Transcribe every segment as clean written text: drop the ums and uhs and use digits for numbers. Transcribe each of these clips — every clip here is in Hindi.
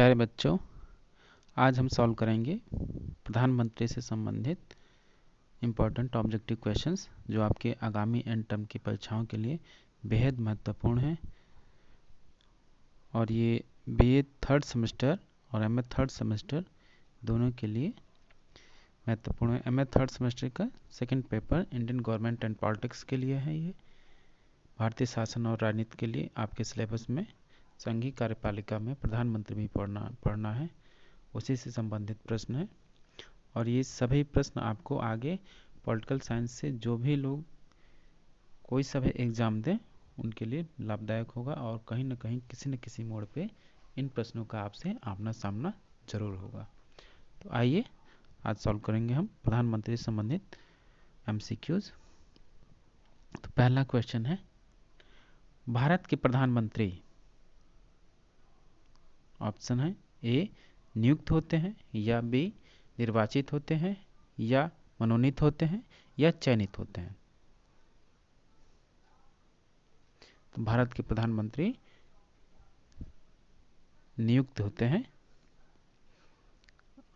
प्यारे बच्चों, आज हम सॉल्व करेंगे प्रधानमंत्री से संबंधित इम्पोर्टेंट ऑब्जेक्टिव क्वेश्चंस जो आपके आगामी एंड टर्म की परीक्षाओं के लिए बेहद महत्वपूर्ण हैं। और ये बीए थर्ड सेमेस्टर और एमए थर्ड सेमेस्टर दोनों के लिए महत्वपूर्ण है। एमए थर्ड सेमेस्टर का second paper Indian government and politics के लिए है। ये भारतीय शासन और राजनीति के लिए आपके सिलेबस में संघीय कार्यपालिका में प्रधानमंत्री भी पढ़ना है, उसी से संबंधित प्रश्न है। और ये सभी प्रश्न आपको आगे पॉलिटिकल साइंस से जो भी लोग कोई सा भी एग्ज़ाम दें उनके लिए लाभदायक होगा और कहीं ना कहीं किसी न किसी मोड़ पे इन प्रश्नों का आपसे आमना सामना जरूर होगा। तो आइए आज सॉल्व करेंगे हम प्रधानमंत्री से संबंधित एमसीक्यूज। तो पहला क्वेश्चन है, भारत के प्रधानमंत्री ऑप्शन है ए नियुक्त होते हैं, या बी निर्वाचित होते हैं, या मनोनीत होते हैं, या चयनित होते हैं। तो भारत के प्रधानमंत्री नियुक्त होते हैं,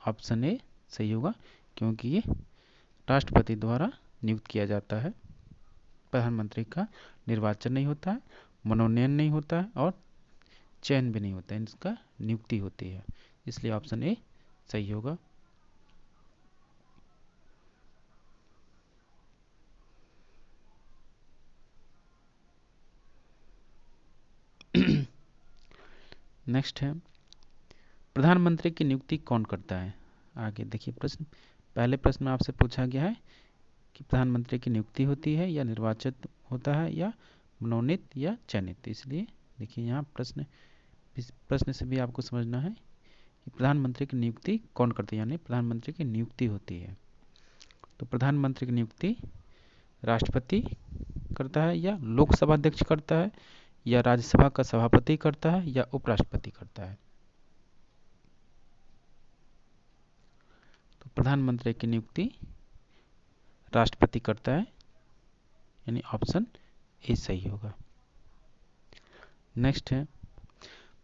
ऑप्शन ए सही होगा, क्योंकि ये राष्ट्रपति द्वारा नियुक्त किया जाता है। प्रधानमंत्री का निर्वाचन नहीं होता है, मनोनयन नहीं होता है और चयन भी नहीं होता है, इसका नियुक्ति होती है, इसलिए ऑप्शन ए सही होगा। नेक्स्ट है, प्रधानमंत्री की नियुक्ति कौन करता है। आगे देखिए प्रश्न, पहले प्रश्न में आपसे पूछा गया है कि प्रधानमंत्री की नियुक्ति होती है या निर्वाचित होता है या मनोनीत या चयनित। इसलिए देखिए यहाँ प्रश्न से भी आपको समझना है कि प्रधानमंत्री की नियुक्ति कौन करती है, यानी प्रधानमंत्री की नियुक्ति होती है। तो प्रधानमंत्री की नियुक्ति राष्ट्रपति करता है, या लोकसभा अध्यक्ष करता है, या राज्यसभा का सभापति करता है, या उपराष्ट्रपति करता है। तो प्रधानमंत्री की नियुक्ति राष्ट्रपति करता है, यानी ऑप्शन ए सही होगा। नेक्स्ट है,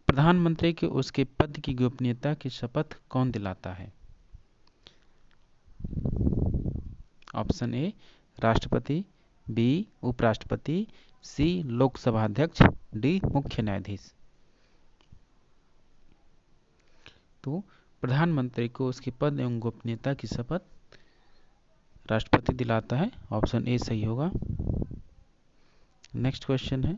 प्रधानमंत्री को उसके पद की गोपनीयता की शपथ कौन दिलाता है। ऑप्शन ए राष्ट्रपति, बी उपराष्ट्रपति, सी लोकसभा अध्यक्ष, डी मुख्य न्यायाधीश। तो प्रधानमंत्री को उसके पद एवं गोपनीयता की शपथ राष्ट्रपति दिलाता है, ऑप्शन ए सही होगा। नेक्स्ट क्वेश्चन है,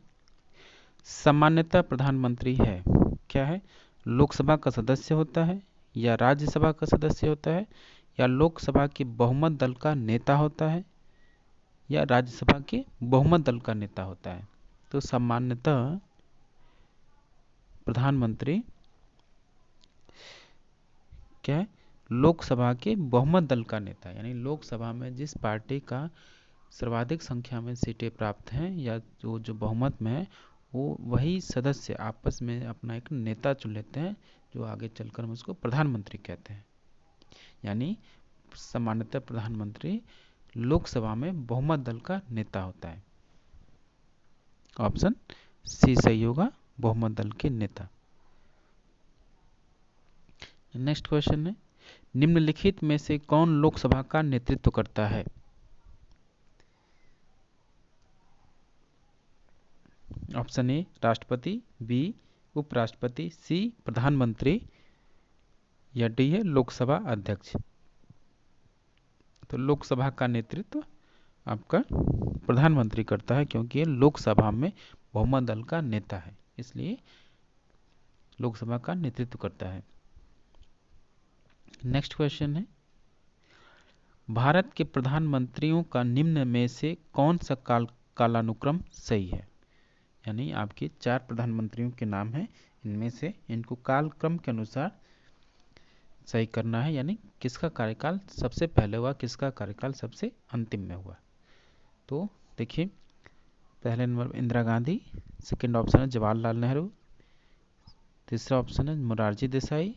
सामान्यतः प्रधानमंत्री है क्या है, लोकसभा का सदस्य होता है, या राज्यसभा का सदस्य होता है, या लोकसभा के बहुमत दल का नेता होता है, या राज्यसभा के बहुमत दल का नेता होता है। तो सामान्यतः प्रधानमंत्री क्या है, लोकसभा के बहुमत दल का नेता, यानी लोकसभा में जिस पार्टी का सर्वाधिक संख्या में सीटें प्राप्त हैं या जो बहुमत में है, वो वही सदस्य आपस में अपना एक नेता चुन लेते हैं, जो आगे चलकर हम उसको प्रधानमंत्री कहते हैं। यानी सामान्यतः प्रधानमंत्री लोकसभा में बहुमत दल का नेता होता है, ऑप्शन सी सही होगा, बहुमत दल के नेता। नेक्स्ट क्वेश्चन है, निम्नलिखित में से कौन लोकसभा का नेतृत्व करता है। ऑप्शन ए राष्ट्रपति, बी उपराष्ट्रपति, सी प्रधानमंत्री, या डी है लोकसभा अध्यक्ष। तो लोकसभा का नेतृत्व आपका प्रधानमंत्री करता है, क्योंकि ये लोकसभा में बहुमत दल का नेता है, इसलिए लोकसभा का नेतृत्व करता है। नेक्स्ट क्वेश्चन है, भारत के प्रधानमंत्रियों का निम्न में से कौन सा कालानुक्रम सही है। यानी आपके 4 प्रधानमंत्रियों के नाम हैं, इनमें से इनको कालक्रम के अनुसार सही करना है, यानी किसका कार्यकाल सबसे पहले हुआ, किसका कार्यकाल सबसे अंतिम में हुआ। तो देखिए, पहले number Indira Gandhi, second option है जवाहरलाल नेहरू, तीसरा ऑप्शन है मोरारजी देसाई,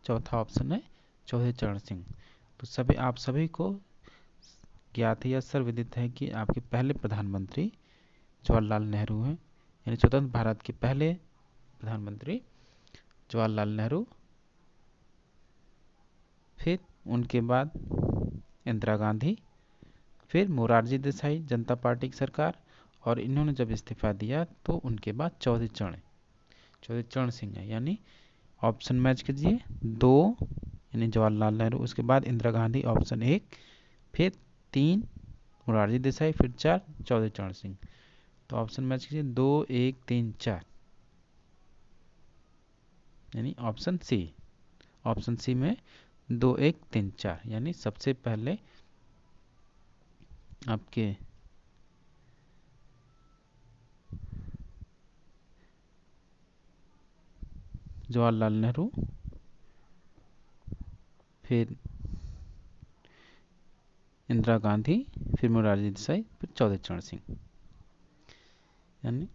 चौथा ऑप्शन है चौधरी चरण सिंह। तो आप सभी को ज्ञात है या सर्वविदित है कि आपके पहले प्रधानमंत्री जवाहरलाल नेहरू हैं, यानी स्वतंत्र भारत के पहले प्रधानमंत्री जवाहरलाल नेहरू फिर उनके बाद इंदिरा गांधी, फिर मोरारजी देसाई जनता पार्टी की सरकार, और इन्होंने जब इस्तीफा दिया तो उनके बाद चौधरी चरण सिंह है। यानी ऑप्शन मैच कीजिए, 2 यानी जवाहरलाल नेहरू, उसके बाद इंदिरा गांधी ऑप्शन 1, फिर 3 मोरारजी देसाई, फिर 4 चौधरी चरण सिंह। तो ऑप्शन मैच कीजिए 2 1 3 4, यानी ऑप्शन सी में 2 1 3 4, यानी सबसे पहले आपके जवाहरलाल नेहरू, फिर इंदिरा गांधी, फिर मोरारजी देसाई, फिर चौधरी चरण सिंह। यानी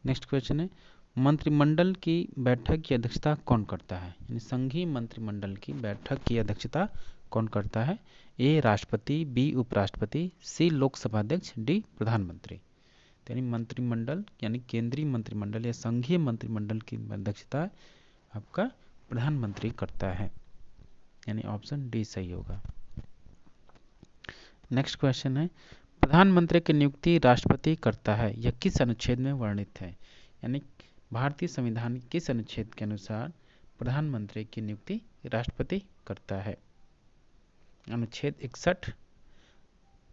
नेक्स्ट क्वेश्चन है, मंत्रिमंडल की बैठक की अध्यक्षता कौन करता है? यानी संघीय मंत्रिमंडल की बैठक की अध्यक्षता कौन करता है? ए राष्ट्रपति, बी उपराष्ट्रपति, सी लोकसभा अध्यक्ष, डी प्रधानमंत्री। यानी मंत्रिमंडल यानी केंद्रीय मंत्रिमंडल या संघीय मंत्रिमंडल की अध्यक्षता आपका प्रधानमंत्री करता है, यानी ऑप्शन डी सही होगा। नेक्स्ट क्वेश्चन है, प्रधानमंत्री की नियुक्ति राष्ट्रपति करता है, यह किस अनुच्छेद में वर्णित है? यानी भारतीय संविधान किस अनुच्छेद के अनुसार प्रधानमंत्री की नियुक्ति राष्ट्रपति करता है? अनुच्छेद 61,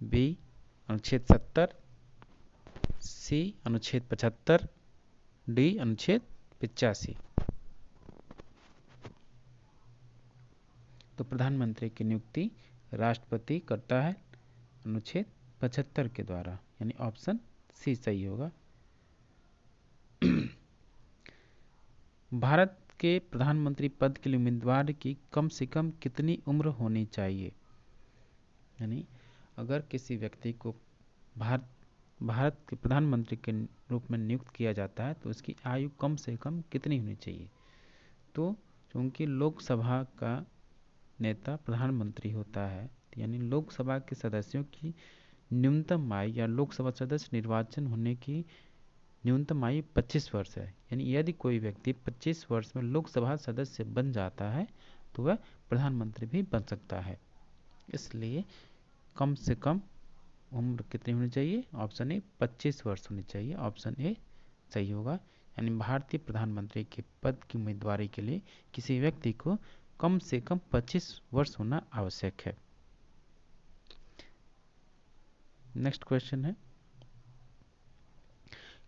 बी अनुच्छेद 70, सी अनुच्छेद 75, डी अनुच्छेद 85। तो प्रधानमंत्री की नियुक्ति राष्ट्रपति करता है अनुच्छेद 75 के द्वारा, यानी ऑप्शन सी सही होगा। भारत के प्रधानमंत्री पद के लिए उम्मीदवार की कम से कम कितनी उम्र होनी चाहिए? यानी अगर किसी व्यक्ति को भारत के प्रधानमंत्री के रूप में नियुक्त किया जाता है तो उसकी आयु कम से कम कितनी होनी चाहिए? तो चूंकि लोकसभा का नेता प्रधानमंत्री होता है, यानी लोकसभा के सदस्यों की न्यूनतम आयु या लोकसभा सदस्य निर्वाचन होने की न्यूनतम आयु 25 वर्ष है। यानी यदि कोई व्यक्ति 25 वर्ष में लोकसभा सदस्य बन जाता है तो वह प्रधानमंत्री भी बन सकता है। इसलिए कम से कम उम्र कितनी होनी चाहिए? ऑप्शन ए 25 वर्ष होनी चाहिए, ऑप्शन ए सही होगा। यानी भारतीय प्रधानमंत्री के पद की उम्मीदवारी के लिए किसी व्यक्ति को कम से कम 25 वर्ष होना आवश्यक है। नेक्स्ट क्वेश्चन है,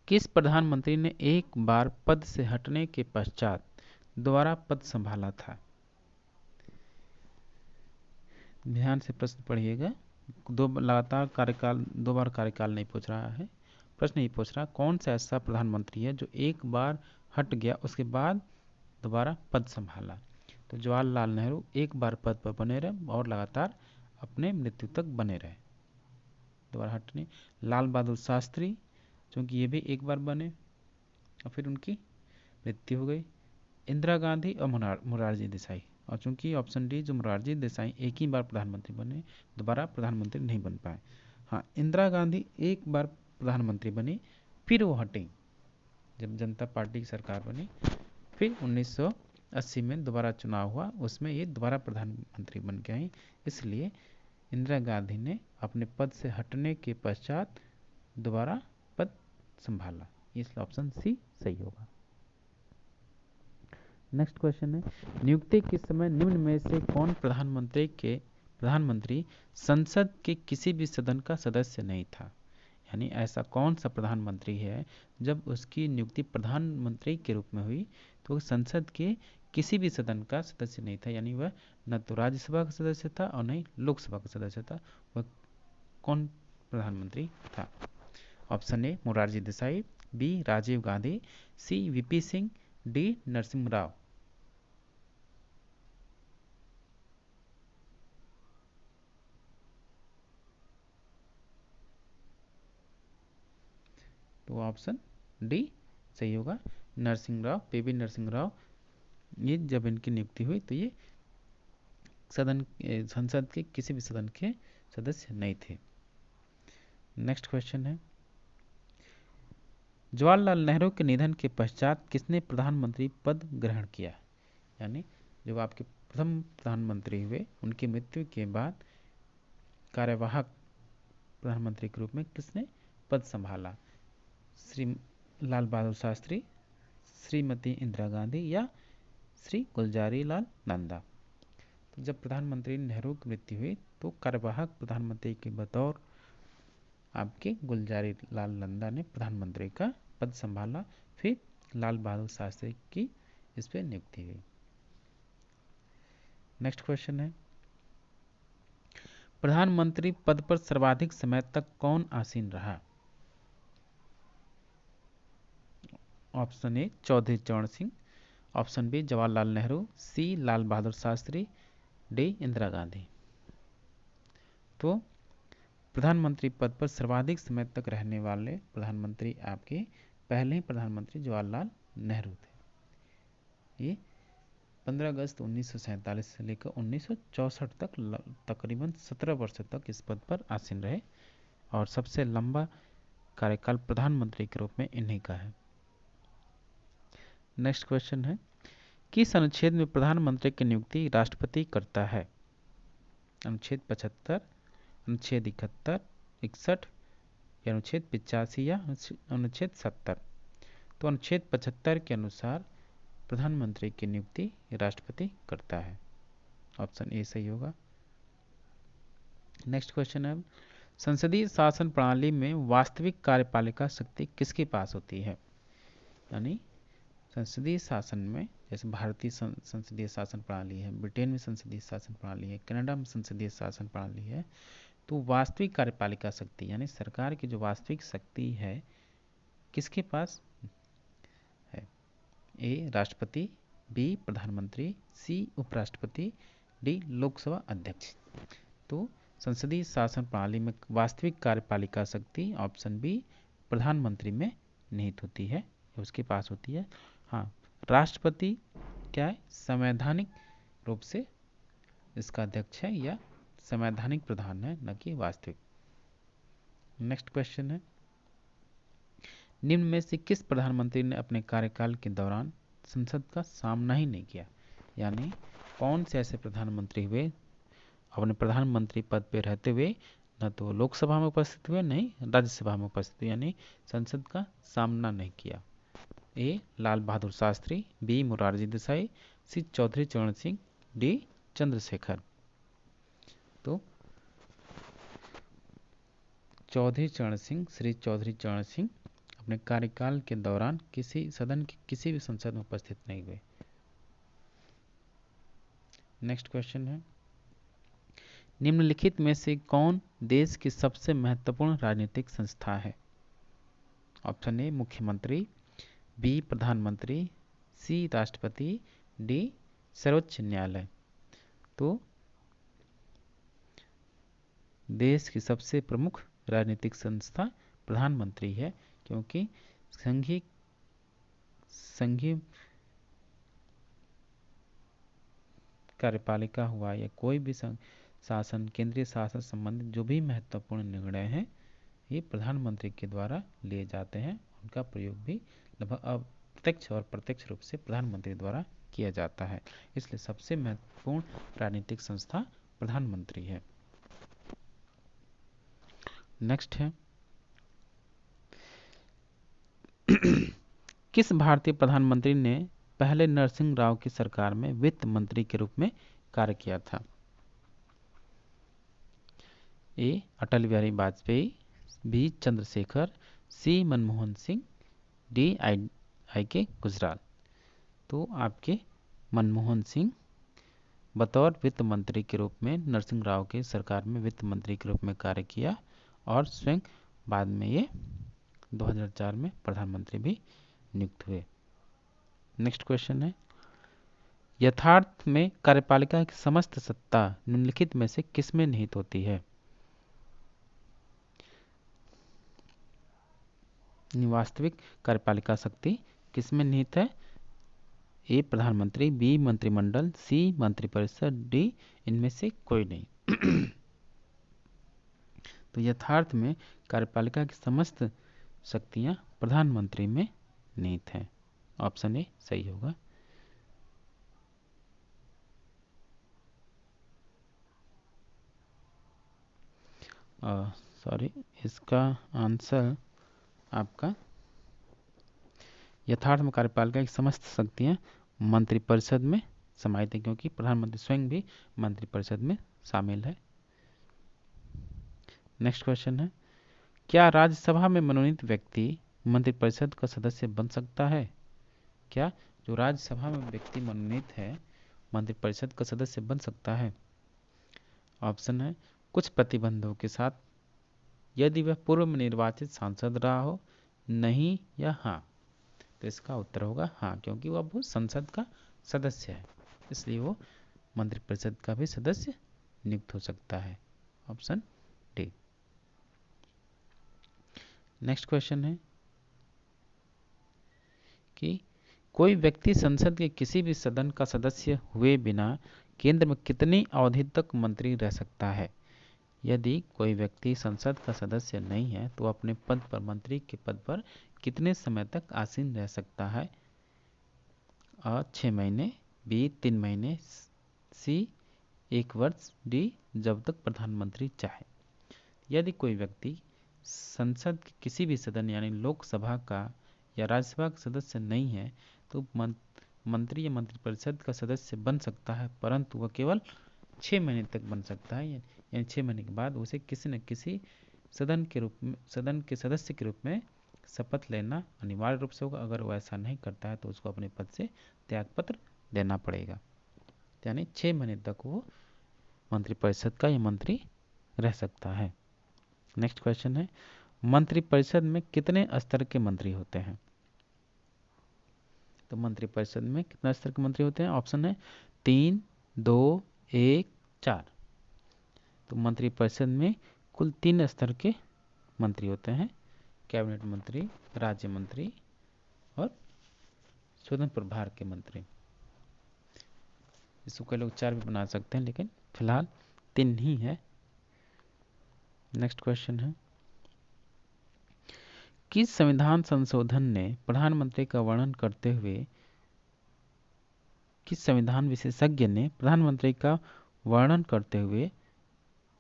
किस प्रधानमंत्री ने एक बार पद से हटने के पश्चात दोबारा पद संभाला था? ध्यान से प्रश्न पढ़िएगा, दो बार कार्यकाल नहीं पूछ रहा है। प्रश्न ये पूछ रहा, कौन सा ऐसा प्रधानमंत्री है जो एक बार हट गया उसके बाद दोबारा पद संभाला? तो जवाहरलाल नेहरू एक बार पद पर बने रहे और लगातार अपने मृत्यु तक बने रहे, दोबारा हटने। लाल बहादुर शास्त्री, क्योंकि ये भी एक बार बने और फिर उनकी मृत्यु हो गई। इंदिरा गांधी और मोरारजी देसाई, और चूंकि ऑप्शन डी जो मोरारजी देसाई एक ही बार प्रधानमंत्री बने, दोबारा प्रधानमंत्री नहीं बन पाए। हाँ, इंदिरा गांधी एक बार प्रधानमंत्री बनी, फिर वो हटी जब जनता पार्टी की सरकार बनी, फिर 1980 में दोबारा चुनाव हुआ, उसमें ये दोबारा प्रधानमंत्री बन के आई। इसलिए इंदिरा गांधी ने अपने पद से हटने के पश्चात दोबारा पद संभाला, इसलिए ऑप्शन सी सही होगा। नेक्स्ट क्वेश्चन है, नियुक्ति के समय निम्न में से कौन प्रधानमंत्री संसद के किसी भी सदन का सदस्य नहीं था? यानी ऐसा कौन सा प्रधानमंत्री है जब उसकी नियुक्ति प्रधानमंत्री के रूप में हुई तो संसद के किसी भी सदन का सदस्य नहीं था, यानी वह न तो राज्यसभा का सदस्य था और न ही लोकसभा का सदस्य था। वह कौन प्रधानमंत्री था? Option A Morarji Desai, B Rajiv Gandhi, C VP Singh, D Narasimha Rao. तो ऑप्शन डी सही होगा, नरसिंह राव, पीवी नरसिंह राव। ये जब इनकी नियुक्ति हुई तो ये संसद के किसी भी सदन के सदस्य नहीं थे। नेक्स्ट क्वेश्चन है, जवाहरलाल नेहरू के निधन के पश्चात किसने प्रधानमंत्री पद ग्रहण किया? यानी जो आपके प्रथम प्रधानमंत्री हुए उनकी मृत्यु के बाद कार्यवाहक प्रधानमंत्री के रूप में किसने पद संभाला? श्री लाल बहादुर शास्त्री, श्रीमती इंदिरा गांधी या श्री गुलजारी लाल नंदा। तो जब प्रधानमंत्री नेहरू की मृत्यु हुई तो कार्यवाहक प्रधानमंत्री के बतौर आपके गुलजारी लाल नंदा ने प्रधानमंत्री का पद संभाला। फिर लाल बहादुर शास्त्री की इस पर नियुक्ति हुई। नेक्स्ट क्वेश्चन है, प्रधानमंत्री पद पर सर्वाधिक समय तक कौन आसीन रहा? ऑप्शन ए चौधरी चरण सिंह, ऑप्शन बी जवाहरलाल नेहरू, सी लाल बहादुर शास्त्री, डी इंदिरा गांधी। तो प्रधानमंत्री पद पर सर्वाधिक समय तक रहने वाले प्रधानमंत्री आपके पहले ही प्रधानमंत्री जवाहरलाल नेहरू थे। ये 15 अगस्त 1947 से लेकर 1964 तक तकरीबन 17 वर्ष तक इस पद पर आसीन रहे और सबसे लंबा कार्यकाल प्रधानमंत्री के रूप में इन्हीं का है। नेक्स्ट क्वेश्चन है, किस अनुच्छेद में प्रधानमंत्री की नियुक्ति राष्ट्रपति करता है? अनुच्छेद 75, अनुच्छेद 71, 61 या अनुच्छेद 85 या अनुच्छेद 70। तो अनुच्छेद 75 के अनुसार प्रधानमंत्री की नियुक्ति राष्ट्रपति करता है। ऑप्शन ए सही होगा। नेक्स्ट क्वेश्चन है, संसदीय शासन प्रणाली में वास्तविक कार्यपालिका शक्ति किसके पास होती है? यानी संसदीय शासन में, जैसे भारतीय संसदीय शासन प्रणाली है, ब्रिटेन में संसदीय शासन प्रणाली है, कनाडा में संसदीय शासन प्रणाली है, तो वास्तविक कार्यपालिका शक्ति यानी सरकार की जो वास्तविक शक्ति है किसके पास है? ए राष्ट्रपति, बी प्रधानमंत्री, सी उपराष्ट्रपति, डी लोकसभा अध्यक्ष। तो संसदीय शासन प्रणाली में वास्तविक कार्यपालिका शक्ति ऑप्शन बी प्रधानमंत्री में निहित होती है, उसके पास होती है। हाँ, राष्ट्रपति क्या है? संवैधानिक रूप से इसका अध्यक्ष है या संवैधानिक प्रधान है, न कि वास्तविक। नेक्स्ट क्वेश्चन है, निम्न में से किस प्रधानमंत्री ने अपने कार्यकाल के दौरान संसद का सामना ही नहीं किया? यानी कौन से ऐसे प्रधानमंत्री हुए अपने प्रधानमंत्री पद पर रहते हुए न तो लोकसभा में उपस्थित हुए, नहीं राज्यसभा में उपस्थित हुए, यानी संसद का सामना नहीं किया? ए लाल बहादुर शास्त्री, बी मोरारजी देसाई, सी चौधरी चरण सिंह, डी चंद्रशेखर। तो चौधरी चरण सिंह, श्री चौधरी चरण सिंह अपने कार्यकाल के दौरान किसी सदन की किसी भी संसद में उपस्थित नहीं हुए। नेक्स्ट क्वेश्चन है, निम्नलिखित में से कौन देश की सबसे महत्वपूर्ण राजनीतिक संस्था है? ऑप्शन ए मुख्यमंत्री, बी प्रधानमंत्री, सी राष्ट्रपति, डी सर्वोच्च न्यायालय। तो देश की सबसे प्रमुख राजनीतिक संस्था प्रधानमंत्री है, क्योंकि संघीय कार्यपालिका हुआ या कोई भी शासन, केंद्रीय शासन संबंधित जो भी महत्वपूर्ण निर्णय हैं ये प्रधानमंत्री के द्वारा लिए जाते हैं। उनका प्रयोग भी लगभग अप्रत्यक्ष और प्रत्यक्ष रूप से प्रधानमंत्री द्वारा किया जाता है, इसलिए सबसे महत्वपूर्ण राजनीतिक संस्था प्रधानमंत्री है। नेक्स्ट है, किस भारतीय प्रधानमंत्री ने पहले नरसिंह राव की सरकार में वित्त मंत्री के रूप में कार्य किया था? A Atal Bihari Vajpayee, B Chandrashekhar, C Manmohan Singh, D I K Gujral. तो आपके मनमोहन सिंह बतौर वित्त मंत्री के रूप में नरसिंह राव के सरकार में वित्त मंत्री के रूप में कार्य किया और स्वयं बाद में ये 2004 में प्रधानमंत्री भी नियुक्त हुए। नेक्स्ट क्वेश्चन है, यथार्थ में कार्यपालिका की समस्त सत्ता निम्नलिखित में से किसमें निहित होती है? वास्तविक कार्यपालिका शक्ति किसमें निहित है? ए प्रधानमंत्री, बी मंत्रिमंडल, सी मंत्रिपरिषद, डी इनमें से कोई नहीं। तो यथार्थ में कार्यपालिका की समस्त शक्तियां प्रधानमंत्री में निहित हैं। ऑप्शन ए सही होगा। सॉरी, इसका आंसर आपका यथार्थ में कार्यपालिका की समस्त शक्तियां मंत्रिपरिषद में समाहित है, क्योंकि प्रधानमंत्री स्वयं भी मंत्रिपरिषद में शामिल है। नेक्स्ट क्वेश्चन है, क्या राज्यसभा में मनोनीत व्यक्ति मंत्रिपरिषद का सदस्य बन सकता है? क्या जो राज्यसभा में व्यक्ति मनोनीत है मंत्रिपरिषद का सदस्य बन सकता है? ऑप्शन है कुछ प्रतिबंधों के साथ, यदि वह पूर्व में निर्वाचित सांसद रहा हो, नहीं या हाँ। तो इसका उत्तर होगा हाँ, क्योंकि वह वो संसद का सदस्य है, इसलिए वो मंत्रिपरिषद का भी सदस्य नियुक्त हो सकता है। Option D. नेक्स्ट क्वेश्चन है कि कोई व्यक्ति संसद के किसी भी सदन का सदस्य हुए बिना केंद्र में कितनी अवधि तक मंत्री रह सकता है? यदि कोई व्यक्ति संसद का सदस्य नहीं है तो अपने पद पर, मंत्री के पद पर कितने समय तक आसीन रह सकता है? 6 महीने, बी 3 महीने, सी 1 वर्ष, डी जब तक प्रधानमंत्री चाहे। यदि कोई व्यक्ति संसद के किसी भी सदन यानी लोकसभा का या राज्यसभा का सदस्य नहीं है तो मंत्री या मंत्रिपरिषद का सदस्य बन सकता है, परंतु वह केवल 6 महीने तक बन सकता है, यानी 6 महीने के बाद उसे किसी न किसी सदन के सदस्य के रूप में शपथ लेना अनिवार्य रूप से होगा। अगर वो ऐसा नहीं करता है तो उसको अपने पद से त्यागपत्र देना पड़ेगा, यानी 6 महीने तक वो मंत्रिपरिषद का या मंत्री रह सकता है। नेक्स्ट क्वेश्चन है, मंत्रिपरिषद में कितने स्तर के मंत्री होते हैं? तो मंत्रिपरिषद में कितने स्तर के मंत्री होते हैं? ऑप्शन है 3, 2, 1, 4। तो मंत्रिपरिषद में कुल 3 स्तर के मंत्री होते हैं, कैबिनेट मंत्री, राज्य मंत्री और स्वतंत्र प्रभार के मंत्री। इसको कई लोग 4 भी बना सकते हैं, लेकिन फिलहाल 3 ही है। नेक्स्ट क्वेश्चन है, किस संविधान संशोधन ने प्रधानमंत्री का वर्णन करते हुए, किस संविधान विशेषज्ञ ने प्रधानमंत्री का वर्णन करते हुए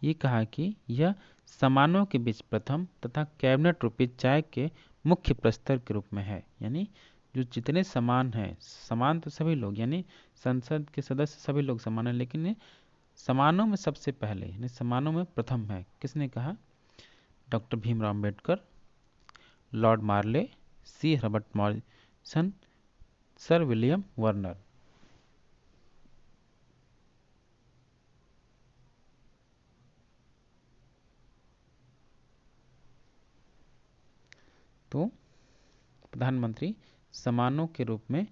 ये कहा कि यह समानों के बीच प्रथम तथा कैबिनेट रूपी चाय के मुख्य प्रस्तर के रूप में है? यानी जो जितने समान हैं, समान तो सभी लोग, यानी संसद के सदस्य सभी लोग समान हैं, लेकिन ये समानों में सबसे पहले, यानी समानों में प्रथम है। किसने कहा? Doctor Bhimrao Ambedkar, lord Morley, C Herbert Morrison, sir William Vernon. तो प्रधानमंत्री समानों के रूप में,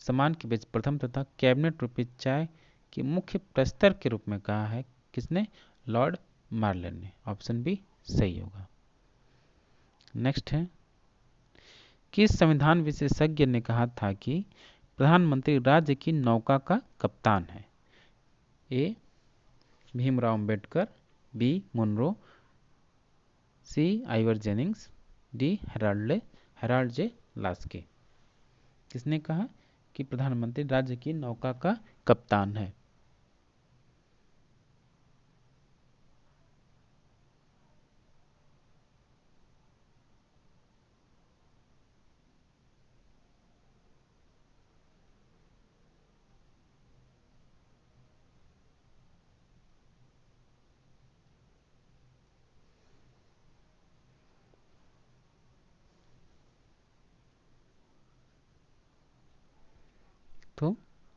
समान के बीच प्रथम तथा कैबिनेट रूपी चाय के मुख्य प्रस्तर के रूप में कहा है। किसने? लॉर्ड मार्लन ने। ऑप्शन बी सही होगा। नेक्स्ट है, किस संविधान विशेषज्ञ ने कहा था कि प्रधानमंत्री राज्य की नौका का कप्तान है? ए भीमराव अंबेडकर, बी मुनरो, सी आइवर जेनिंग्स, डी हेराल्ड जे लास्की। किसने कहा कि प्रधानमंत्री राज्य की नौका का कप्तान है? तो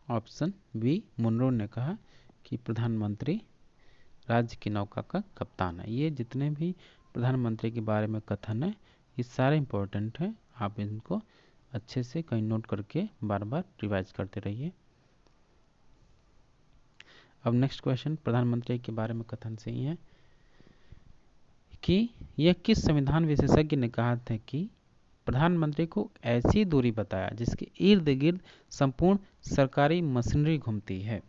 ऑप्शन बी मुनरो ने कहा कि प्रधानमंत्री राज्य की नौका का कप्तान है। ये जितने भी प्रधानमंत्री के बारे में कथन है, ये सारे इंपॉर्टेंट हैं। आप इनको अच्छे से कहीं नोट करके बार बार रिवाइज करते रहिए। अब नेक्स्ट क्वेश्चन प्रधानमंत्री के बारे में कथन से ही है कि यह किस संविधान विशेषज्ञ ने कहा था कि प्रधानमंत्री को ऐसी दूरी बताया जिसके इर्द गिर्द संपूर्ण सरकारी मशीनरी घूमती है?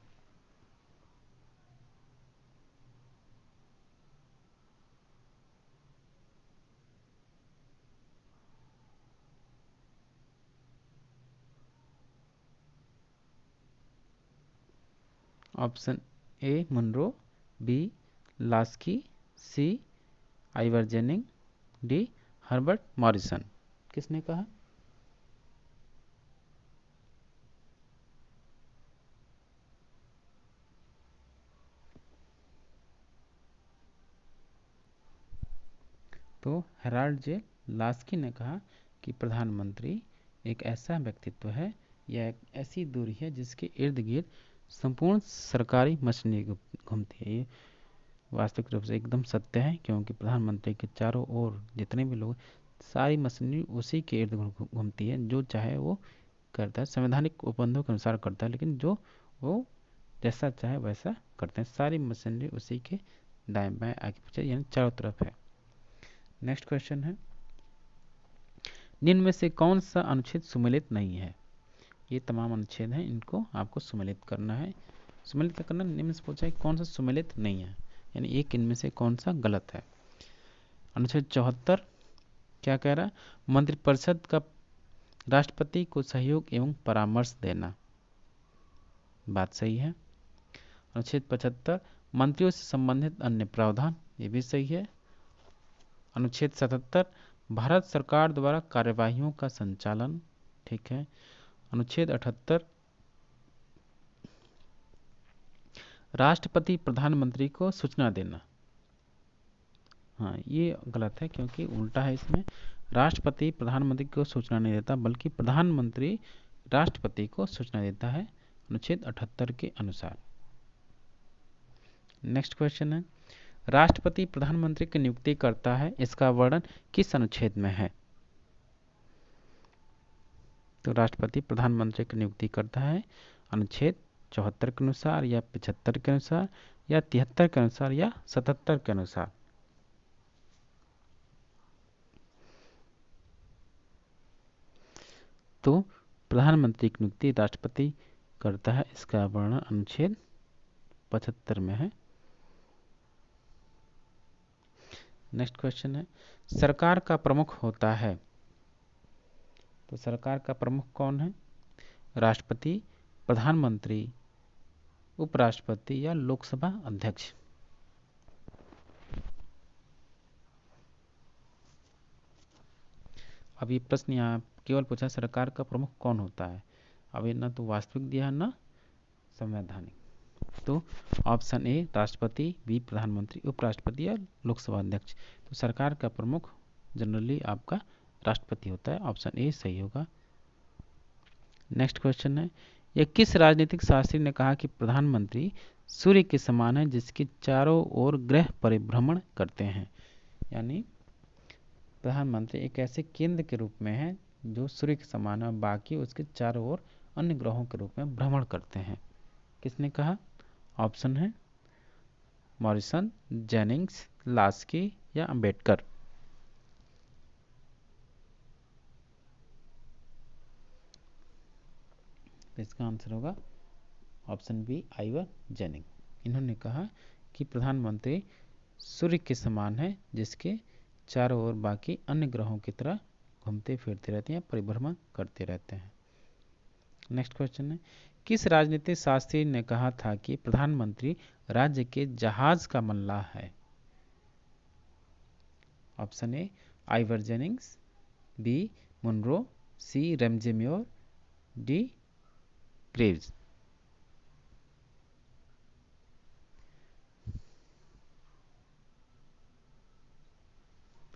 Option A Munro, B Laski, C Ivor Jennings, D Herbert Morrison. किसने कहा? तो हेराल्ड जे लास्की ने कहा कि प्रधानमंत्री एक ऐसा व्यक्तित्व है या एक ऐसी दूरी है जिसके इर्द गिर्द संपूर्ण सरकारी मशीनरी घूमती है। ये वास्तविक रूप से एकदम सत्य है, क्योंकि प्रधानमंत्री के चारों ओर जितने भी लोग, सारी मशीनरी उसी के इर्द घूमती है। जो चाहे वो करता है, संवैधानिक उपबंधों के अनुसार करता है, लेकिन जो वो जैसा चाहे वैसा करते हैं। सारी मशीनरी उसी के दाएं बाएं आगे पीछे यानी चारों तरफ है। नेक्स्ट क्वेश्चन है, निम्न में से कौन सा अनुच्छेद सुमेलित नहीं है? ये तमाम अनुच्छेद हैं, इनको आपको सुमेलित करना है। सुमेलित करना, निम्न से पूछा है कौन सा सुमेलित नहीं है, यानी एक इनमें से कौन सा गलत है। अनुच्छेद 74 क्या कह रहा है? मंत्रिपरिषद का राष्ट्रपति को सहयोग एवं परामर्श देना, बात सही है। अनुच्छेद 75 मंत्रियों से संबंधित अन्य प्रावधान, ये भी सही है। अनुच्छेद 77 भारत सरकार द्वारा कार्यवाहियों का संचालन, ठीक है। अनुच्छेद 78 राष्ट्रपति प्रधानमंत्री को सूचना देना, हाँ ये गलत है, क्योंकि उल्टा है इसमें। राष्ट्रपति प्रधानमंत्री को सूचना नहीं देता, बल्कि प्रधानमंत्री राष्ट्रपति को सूचना देता है, अनुच्छेद 78 के अनुसार। नेक्स्ट क्वेश्चन है, राष्ट्रपति प्रधानमंत्री की नियुक्ति करता है, इसका वर्णन किस अनुच्छेद में है? तो राष्ट्रपति प्रधानमंत्री की नियुक्ति करता है अनुच्छेद 74 के अनुसार, या 75 के अनुसार, या 73 के अनुसार, या 77 के अनुसार। तो प्रधानमंत्री की नियुक्ति राष्ट्रपति करता है, इसका वर्णन अनुच्छेद 75 में है। नेक्स्ट क्वेश्चन है, सरकार का प्रमुख होता है, तो सरकार का प्रमुख कौन है? राष्ट्रपति, प्रधानमंत्री, उपराष्ट्रपति, या लोकसभा अध्यक्ष। अब ये प्रश्न यहाँ केवल पूछा सरकार का प्रमुख कौन होता है, अब ये ना तो वास्तविक दिया है ना संवैधानिक। तो ऑप्शन ए राष्ट्रपति, बी प्रधानमंत्री, उपराष्ट्रपति, या लोकसभा अध्यक्ष। तो सरकार का प्रमुख जनरली आपका राष्ट्रपति होता है, ऑप्शन ए सही होगा। नेक्स्ट क्वेश्चन है, यह किस राजनीतिक शास्त्री ने कहा कि प्रधानमंत्री सूर्य के समान है जिसके चारों ओर ग्रह परिभ्रमण करते हैं? यानी प्रधानमंत्री एक ऐसे केंद्र के रूप में है जो सूर्य के समान है, बाकी उसके चारों ओर अन्य ग्रहों के रूप में भ्रमण करते हैं। किसने कहा? ऑप्शन है मॉरिसन, जेनिंग्स, लास्की, या अंबेडकर। इसका आंसर होगा ऑप्शन बी आइवर जेनिंग। इन्होंने कहा कि प्रधानमंत्री सूर्य के समान है जिसके चारों ओर बाकी अन्य ग्रहों की तरह घूमते फिरते रहते हैं, परिभ्रमण करते रहते हैं। नेक्स्ट क्वेश्चन है, किस राजनीतिक शास्त्री ने कहा था कि प्रधानमंत्री राज्य के जहाज का मल्लाह है? Option A Ivor Jennings, B Munro, C Ramsay Muir, D Graves.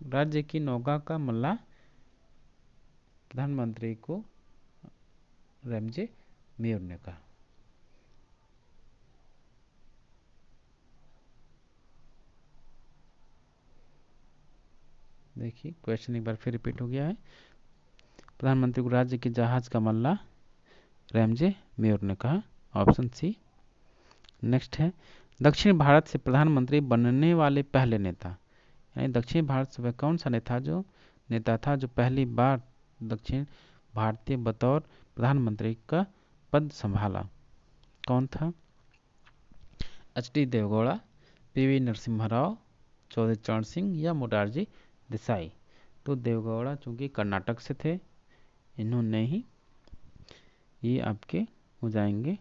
राज्य की नौका का मल्लाह प्रधानमंत्री को रैमजे मेयर ने कहा। देखिए क्वेश्चन एक बार फिर रिपीट हो गया है, प्रधानमंत्री को राज्य के जहाज का मल्लाह रैमजे मेयर ने कहा, ऑप्शन सी। नेक्स्ट है, दक्षिण भारत से प्रधानमंत्री बनने वाले पहले नेता, यानी दक्षिण भारत से वह कौन सा नेता था जो पहली बार दक्षिण भारतीय बतौर प्रधानमंत्री का पद संभाला? कौन था? एच.डी. देवगौड़ा, पी.वी. नरसिम्हा राव, चौधरी चरण सिंह, या मोरारजी देसाई। तो देवगौड़ा चूंकि कर्नाटक से थे, इन्होंने ही ये आपके हो जाएंगे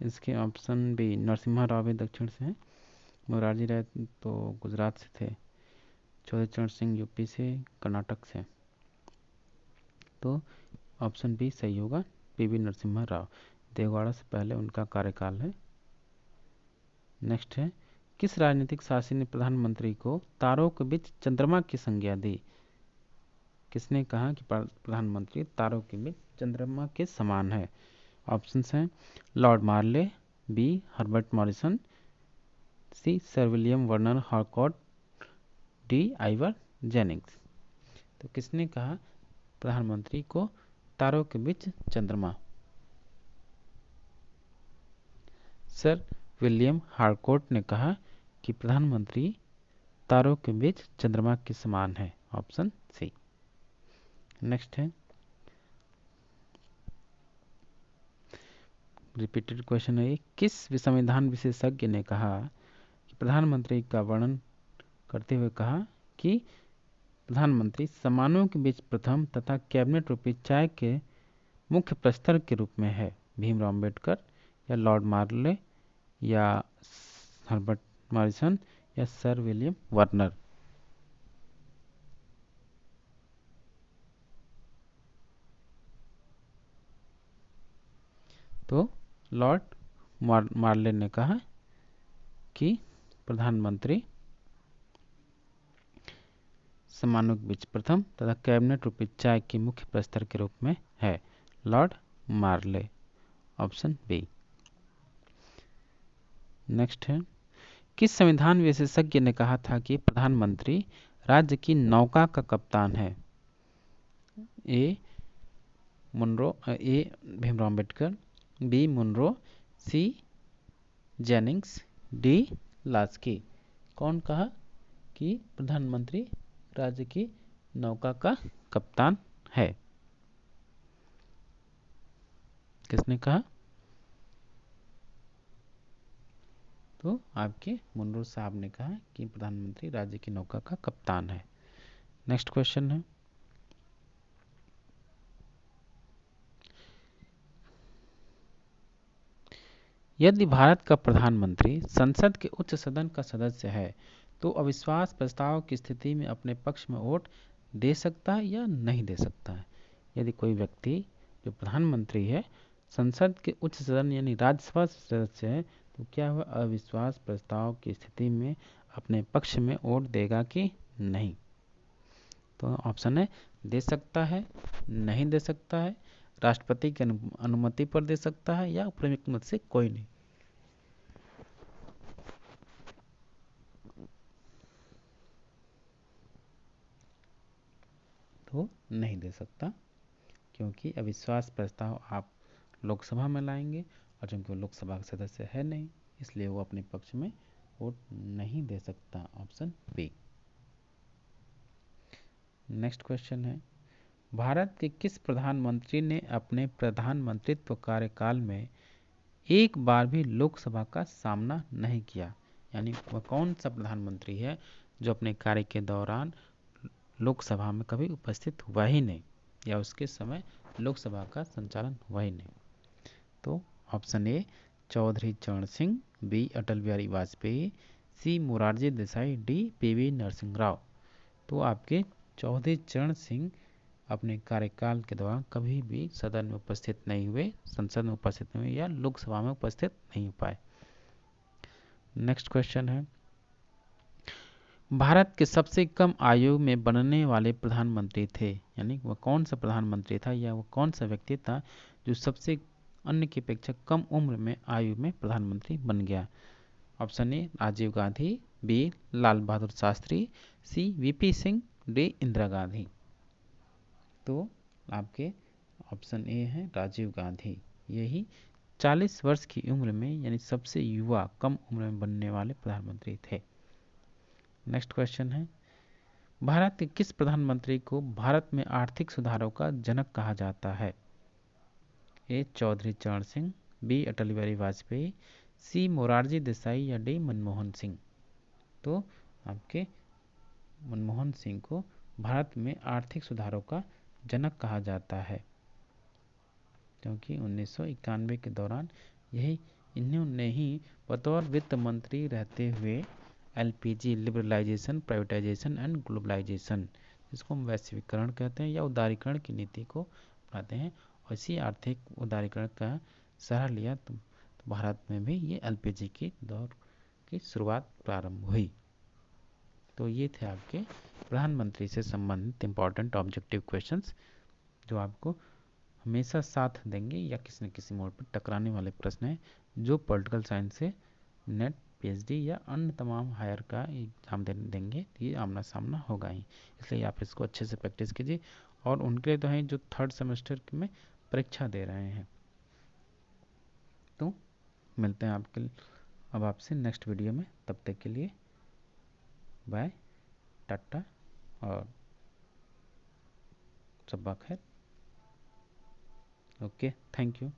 इसके ऑप्शन बी, नरसिम्हा राव भी दक्षिण से हैं, मोरारजी राय तो गुजरात से थे, चौधरी चरण सिंह यूपी से, कर्नाटक से। तो ऑप्शन बी सही होगा, पीवी नरसिम्हा राव। देवगौड़ा से पहले उनका कार्यकाल है। नेक्स्ट है, किस राजनीतिक शासन ने प्रधानमंत्री को तारों के बीच चंद्रमा की संज्ञा दी? किसने कहा कि प्रधानमंत्री तारों के बीच चंद्रमा के समान है? ऑप्शंस हैं lord Morley, B Herbert Morrison, C sir William Vernon Harcourt, D Ivor Jennings. तो किसने कहा प्रधानमंत्री को तारों के बीच चंद्रमा? सर विलियम हार्कोट ने कहा कि प्रधानमंत्री तारों के बीच चंद्रमा के समान है। Option C. नेक्स्ट है, रिपीटेड क्वेश्चन है, किस संविधान विशेषज्ञ ने कहा कि प्रधानमंत्री का वर्णन करते हुए कहा कि प्रधानमंत्री सामानों के बीच प्रथम तथा कैबिनेट रूपी चाय के मुख्य प्रस्तर के रूप में है? भीमराव अंबेडकर, या लॉर्ड मार्ले, या हर्बर्ट मॉरिसन, या सर विलियम वर्नर? तो लॉर्ड मार्ले ने कहा कि प्रधानमंत्री सामानों के बीच प्रथम तथा कैबिनेट रूपी चाय के मुख्य प्रस्तर के रूप में है। Lord Morley. Option B. Next है, किस संविधान विशेषज्ञ ने कहा था कि प्रधानमंत्री राज्य की नौका का कप्तान है? ए भीमराव अंबेडकर, बी मुनरो, सी जेनिंग्स, डी लास्की। कौन कहा कि प्रधानमंत्री राज्य की नौका का कप्तान है? किसने कहा? तो आपके मुनरो साहब ने कहा कि प्रधानमंत्री राज्य की नौका का कप्तान है। नेक्स्ट क्वेश्चन है, यदि भारत का प्रधानमंत्री संसद के उच्च सदन का सदस्य है तो अविश्वास प्रस्ताव की स्थिति में अपने पक्ष में वोट दे सकता है या नहीं दे सकता है? यदि कोई व्यक्ति जो प्रधानमंत्री है संसद के उच्च सदन यानी राज्यसभा सदस्य है तो क्या वह अविश्वास प्रस्ताव की स्थिति में अपने पक्ष में वोट देगा कि नहीं? तो ऑप्शन है दे सकता है, नहीं दे सकता है, राष्ट्रपति की अनुमति पर दे सकता है, या उपराष्ट्रपति से कोई नहीं। तो नहीं दे सकता, क्योंकि अविश्वास प्रस्ताव आप लोकसभा में लाएंगे और चूंकि वो लोकसभा का सदस्य है नहीं इसलिए वो अपने पक्ष में वोट नहीं दे सकता। Option B. नेक्स्ट क्वेश्चन है, भारत के किस प्रधानमंत्री ने अपने प्रधानमंत्रित्व कार्यकाल में एक बार भी लोकसभा का सामना नहीं किया? यानी वह कौन सा प्रधानमंत्री है जो अपने कार्य के दौरान लोकसभा में कभी उपस्थित हुआ ही नहीं या उसके समय लोकसभा का संचालन हुआ ही नहीं? तो ऑप्शन ए चौधरी चरण सिंह, बी अटल बिहारी वाजपेयी, सी मोरारजी देसाई, डी पीवी नरसिंह राव। तो आपके चौधरी चरण सिंह अपने कार्यकाल के दौरान कभी भी सदन में उपस्थित नहीं हुए, संसद में उपस्थित नहीं हुए या लोकसभा में उपस्थित नहीं हो पाए। नेक्स्ट क्वेश्चन है, भारत के सबसे कम आयु में बनने वाले प्रधानमंत्री थे? यानी वह कौन सा प्रधानमंत्री था या वह कौन सा व्यक्ति था जो सबसे अन्य की अपेक्षा कम उम्र में आयु में प्रधानमंत्री बन गया? Option A Rajiv Gandhi, B Lal Bahadur Shastri, C VP Singh, D Indira Gandhi. तो आपके ऑप्शन ए है राजीव गांधी। यही 40 वर्ष की उम्र में यानी सबसे युवा कम उम्र में बनने वाले प्रधानमंत्री थे। नेक्स्ट क्वेश्चन है, भारत के किस प्रधानमंत्री को भारत में आर्थिक सुधारों का जनक कहा जाता है? ए चौधरी चरण सिंह, बी अटल बिहारी वाजपेयी, सी मोरारजी देसाई, या डी मनमोहन सिंह। तो आपके मनमोहन सिंह को भारत में आर्थिक सुधारों का जनक कहा जाता है क्योंकि 1991 के दौरान यही इन्होंने ही बतौर वित्त मंत्री रहते हुए LPG liberalisation, privatisation and globalisation, जिसको हम वैश्वीकरण कहते हैं या उदारीकरण की नीति को अपनाते हैं, और इसी आर्थिक उदारीकरण का सहारा लिया तो भारत में भी ये एलपीजी की दौर की शुरुआत प्रारंभ हुई। तो ये थे आपके प्रधानमंत्री से संबंधित इंपॉर्टेंट ऑब्जेक्टिव क्वेश्चंस, जो आपको हमेशा साथ देंगे या किसी न किसी मोड़ पर टकराने वाले प्रश्न हैं, जो पॉलिटिकल साइंस से नेट, पीएचडी या अन्य तमाम हायर का एग्जाम देंगे, ये आमना सामना होगा ही। इसलिए आप इसको अच्छे से प्रैक्टिस कीजिए, और उनके लिए तो हैं जो थर्ड सेमेस्टर में परीक्षा दे रहे हैं। तो मिलते हैं अब आपसे नेक्स्ट वीडियो में। तब तक के लिए बाय, टाटा और शब्बा खैर। Okay, thank you.